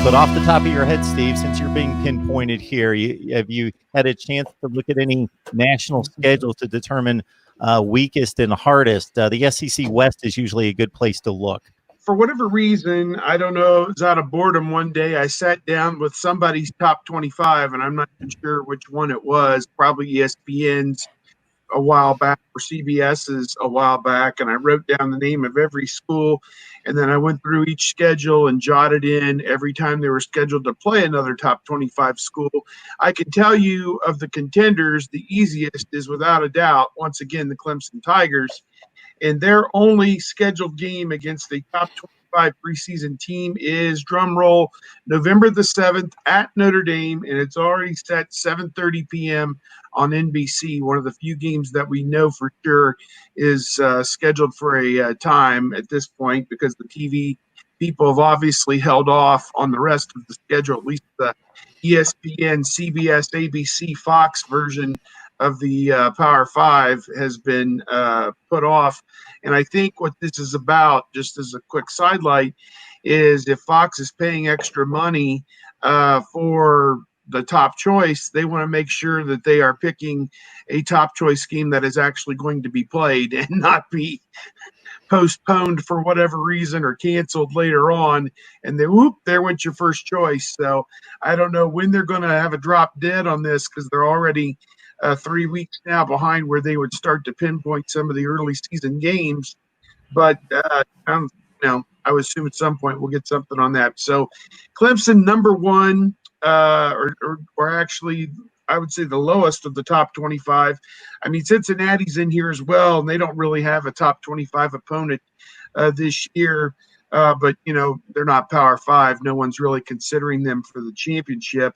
But off the top of your head, Steve, since you're being pinpointed here, have you had a chance to look at any national schedules to determine weakest and hardest? The SEC West is usually a good place to look. For whatever reason, I don't know, it was out of boredom one day, I sat down with somebody's top 25, and I'm not even sure which one it was, probably ESPN's a while back or CBS's a while back, and I wrote down the name of every school, and then I went through each schedule and jotted in every time they were scheduled to play another top 25 school. I can tell you of the contenders, the easiest is without a doubt, once again, the Clemson Tigers. And their only scheduled game against a top 25 preseason team is, drum roll, November the 7th at Notre Dame, and it's already set 7:30 p.m. on NBC, one of the few games that we know for sure is scheduled for a time at this point, because the TV people have obviously held off on the rest of the schedule, at least the ESPN, CBS, ABC, Fox version of the Power Five has been put off. And I think what this is about, just as a quick sidelight, is if Fox is paying extra money for the top choice, they want to make sure that they are picking a top choice scheme that is actually going to be played and not be postponed for whatever reason or canceled later on, and then whoop, there went your first choice. So I don't know when they're going to have a drop dead on this, because they're already 3 weeks now behind where they would start to pinpoint some of the early season games. But I would assume at some point we'll get something on that. So Clemson number one, or actually I would say the lowest of the top 25. I mean, Cincinnati's in here as well, and they don't really have a top 25 opponent this year. But, they're not Power Five. No one's really considering them for the championship.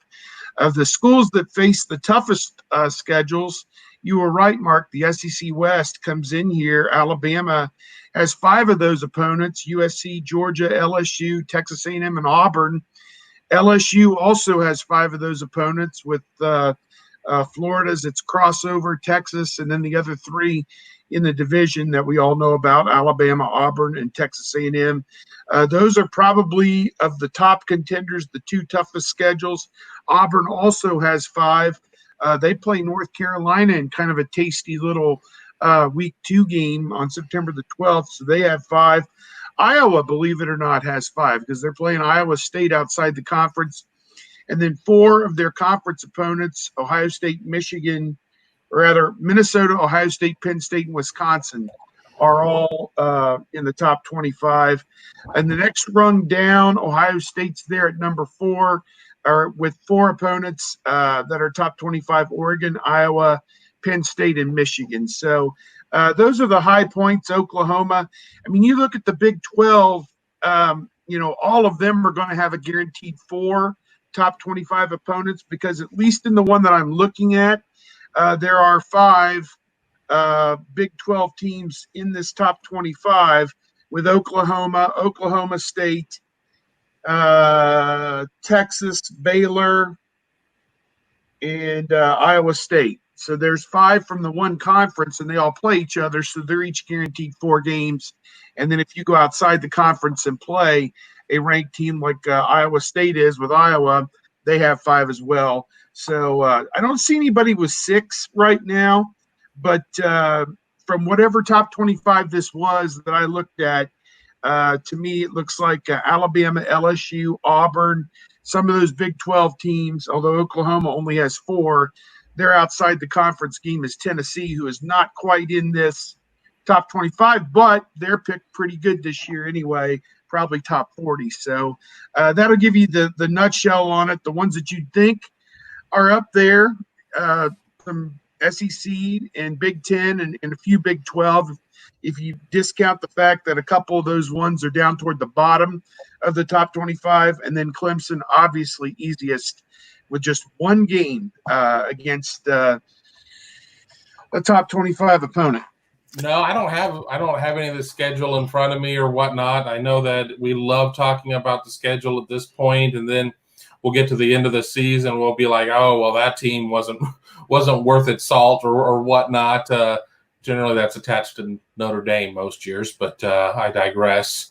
Of the schools that face the toughest schedules, you were right, Mark. The SEC West comes in here. Alabama has 5 of those opponents: USC, Georgia, LSU, Texas A&M, and Auburn. LSU also has 5 of those opponents, with Florida's its crossover, Texas, and then the other 3 in the division that we all know about: Alabama, Auburn, and Texas A&M. Those are probably, of the top contenders, the 2 toughest schedules. Auburn also has 5. They play North Carolina in kind of a tasty little week 2 game on September the 12th, so they have 5. Iowa, believe it or not, has 5, because they're playing Iowa State outside the conference. And then 4 of their conference opponents, Ohio State, Michigan, or rather Minnesota, Ohio State, Penn State, and Wisconsin, are all in the top 25. And the next rung down, Ohio State's there at number 4, with 4 opponents that are top 25: Oregon, Iowa, Penn State, and Michigan. So those are the high points. Oklahoma. I mean, you look at the Big 12, all of them are going to have a guaranteed 4 top 25 opponents, because at least in the one that I'm looking at, there are 5 Big 12 teams in this top 25, with Oklahoma, Oklahoma State, Texas, Baylor, and Iowa State. So there's 5 from the one conference, and they all play each other, so they're each guaranteed 4 games. And then if you go outside the conference and play a ranked team like Iowa State is with Iowa, they have 5 as well. So I don't see anybody with 6 right now, but from whatever top 25 this was that I looked at, to me it looks like Alabama, LSU, Auburn, some of those Big 12 teams, although Oklahoma only has 4, they're outside the conference game, is Tennessee, who is not quite in this top 25, but they're picked pretty good this year anyway, probably top 40. So that'll give you the nutshell on it. The ones that you think are up there, some SEC and Big 10 and a few Big 12. If you discount the fact that a couple of those ones are down toward the bottom of the top 25, and then Clemson, obviously easiest, with just 1 game against a top 25 opponent. No, I don't have any of the schedule in front of me or whatnot. I know that we love talking about the schedule at this point, and then we'll get to the end of the season, we'll be like, oh, well, that team wasn't worth its salt or whatnot. Generally, that's attached to Notre Dame most years, but I digress.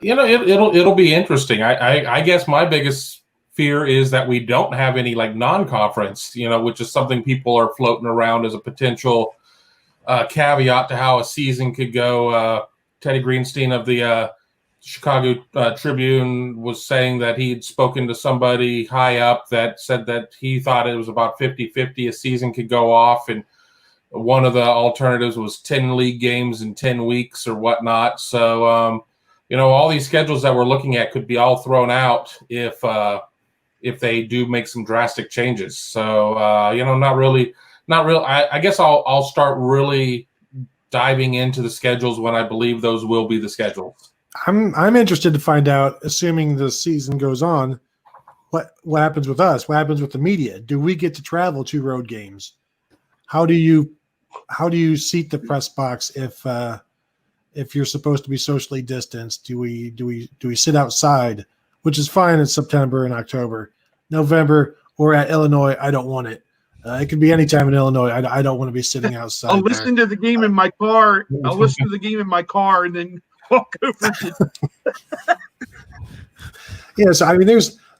It'll be interesting. I guess my biggest fear is that we don't have any like non-conference, which is something people are floating around as a potential caveat to how a season could go. Teddy Greenstein of the Chicago Tribune was saying that he'd spoken to somebody high up that said that he thought it was about 50-50 a season could go off, and one of the alternatives was 10 league games in 10 weeks or whatnot. So, all these schedules that we're looking at could be all thrown out if they do make some drastic changes. So, not real. I guess I'll start really diving into the schedules when I believe those will be the schedules. I'm interested to find out, assuming the season goes on, what happens with us? What happens with the media? Do we get to travel to road games? How do you seat the press box if you're supposed to be socially distanced? Do we sit outside, which is fine in September and October, November, or at Illinois? I don't want it. It could be any time in Illinois. I don't want to be sitting outside. I'll listen to the game in my car. I'll listen to the game in my car and then walk over to. Yes, I mean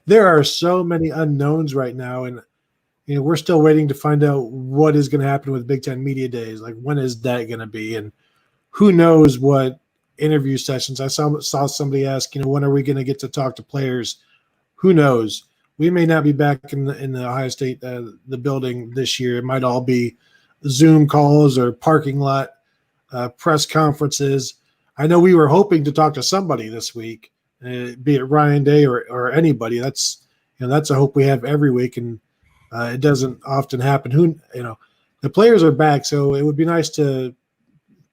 there are so many unknowns right now, and we're still waiting to find out what is going to happen with Big Ten Media Days. Like, when is that going to be, and who knows what interview sessions? I saw somebody ask, when are we going to get to talk to players? Who knows? We may not be back in the Ohio State the building this year. It might all be Zoom calls or parking lot press conferences. I know we were hoping to talk to somebody this week, be it Ryan Day or anybody. That's a hope we have every week, and it doesn't often happen. The players are back, so it would be nice to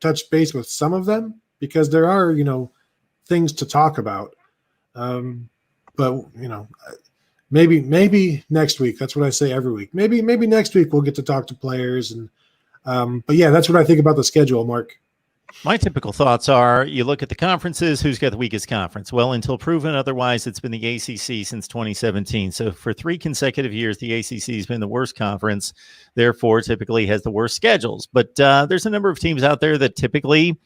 touch base with some of them because there are things to talk about. But maybe next week. That's what I say every week. Maybe next week we'll get to talk to players, and but yeah, that's what I think about the schedule, Mark. My typical thoughts are, you look at the conferences, who's got the weakest conference? Well, until proven otherwise, it's been the ACC since 2017. So for 3 consecutive years, the ACC has been the worst conference, therefore typically has the worst schedules. But there's a number of teams out there that typically,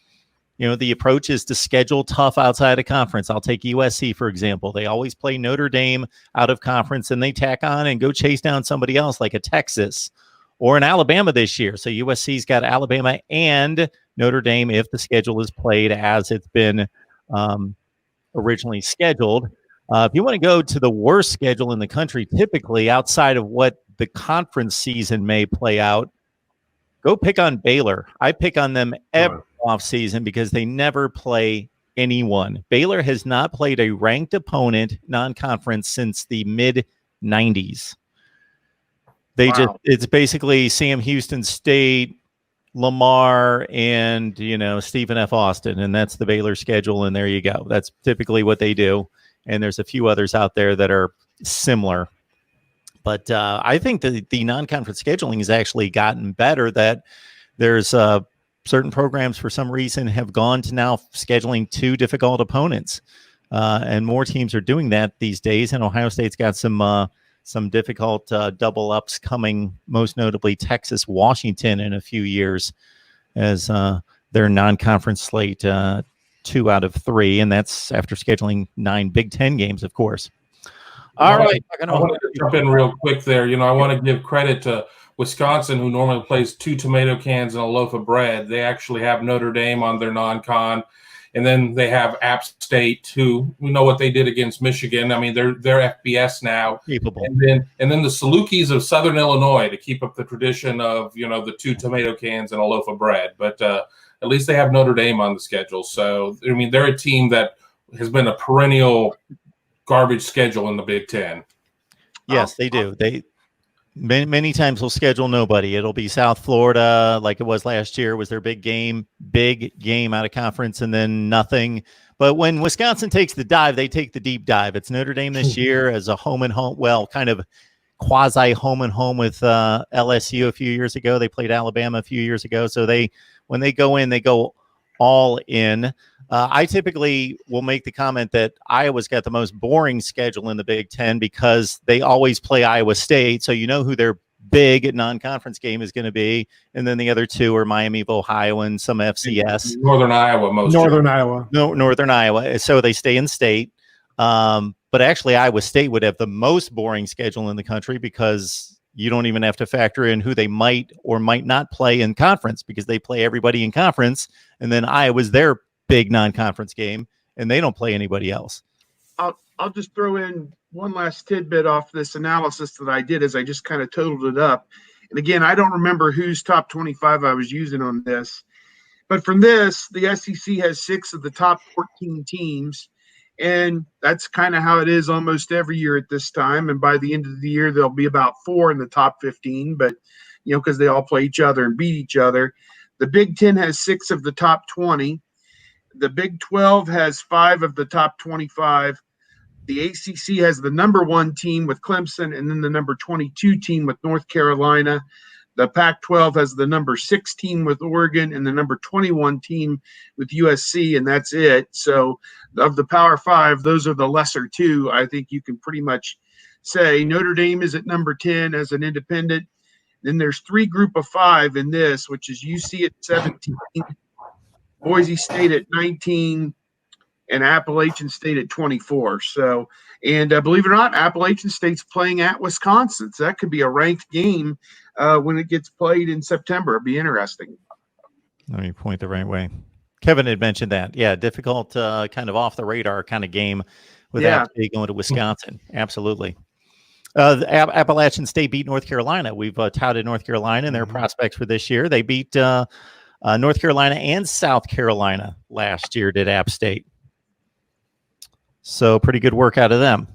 the approach is to schedule tough outside of conference. I'll take USC, for example. They always play Notre Dame out of conference, and they tack on and go chase down somebody else like a Texas or an Alabama this year. So USC's got Alabama and Notre Dame if the schedule is played as it's been originally scheduled. If you want to go to the worst schedule in the country, typically outside of what the conference season may play out, go pick on Baylor. I pick on them every offseason because they never play anyone. Baylor has not played a ranked opponent non-conference since the mid-90s. It's basically Sam Houston State, Lamar, and Stephen F. Austin, and that's the Baylor schedule, and there you go. That's typically what they do, and there's a few others out there that are similar. But I think that the non-conference scheduling has actually gotten better, that there's certain programs for some reason have gone to now scheduling 2 difficult opponents, and more teams are doing that these days, and Ohio State's got some difficult double ups coming, most notably Texas, Washington in a few years as their non-conference slate 2 out of 3, and that's after scheduling 9 Big Ten games, of course. All right. I want to jump in real quick there. I want to give credit to Wisconsin, who normally plays 2 tomato cans and a loaf of bread. They actually have Notre Dame on their non-con. And then they have App State, who we know what they did against Michigan. I mean, they're FBS now. Capable. And then the Salukis of Southern Illinois to keep up the tradition of the 2 tomato cans and a loaf of bread. But at least they have Notre Dame on the schedule. So I mean, they're a team that has been a perennial garbage schedule in the Big Ten. Yes, they do. They many times will schedule nobody. It'll be South Florida, like it was last year, was their big game out of conference, and then nothing. But when Wisconsin takes the dive, they take the deep dive. It's Notre Dame this year as a home and home, well, kind of quasi home and home with LSU a few years ago. They played Alabama a few years ago. So when they go in, they go all in. I typically will make the comment that Iowa's got the most boring schedule in the Big Ten because they always play Iowa State. So who their big non-conference game is going to be, and then the other two are Miami of Ohio and some FCS. Northern Iowa, Iowa. No, Northern Iowa. So they stay in state. But actually, Iowa State would have the most boring schedule in the country because you don't even have to factor in who they might or might not play in conference because they play everybody in conference, and then Iowa's their big non-conference game, and they don't play anybody else. I'll just throw in one last tidbit off this analysis that I did as I just kind of totaled it up. And again, I don't remember whose top 25 I was using on this, but from this, the SEC has 6 of the top 14 teams, and that's kind of how it is almost every year at this time. And by the end of the year, there'll be about 4 in the top 15, but because they all play each other and beat each other. The Big Ten has 6 of the top 20. The Big 12 has 5 of the top 25. The ACC has the number 1 team with Clemson and then the number 22 team with North Carolina. The Pac-12 has the number 6 team with Oregon and the number 21 team with USC, and that's it. So of the Power 5, those are the lesser 2. I think you can pretty much say Notre Dame is at number 10 as an independent. Then there's 3 group of 5 in this, which is UC at 17, Boise State at 19, and Appalachian State at 24. So, and believe it or not, Appalachian State's playing at Wisconsin. So that could be a ranked game when it gets played in September. It'll be interesting. Let me point the right way. Kevin had mentioned that. Yeah, difficult, kind of off the radar kind of game with App State going to Wisconsin. Absolutely. The Appalachian State beat North Carolina. We've touted North Carolina and their prospects for this year. They beat North Carolina and South Carolina last year, did App State. So pretty good work out of them.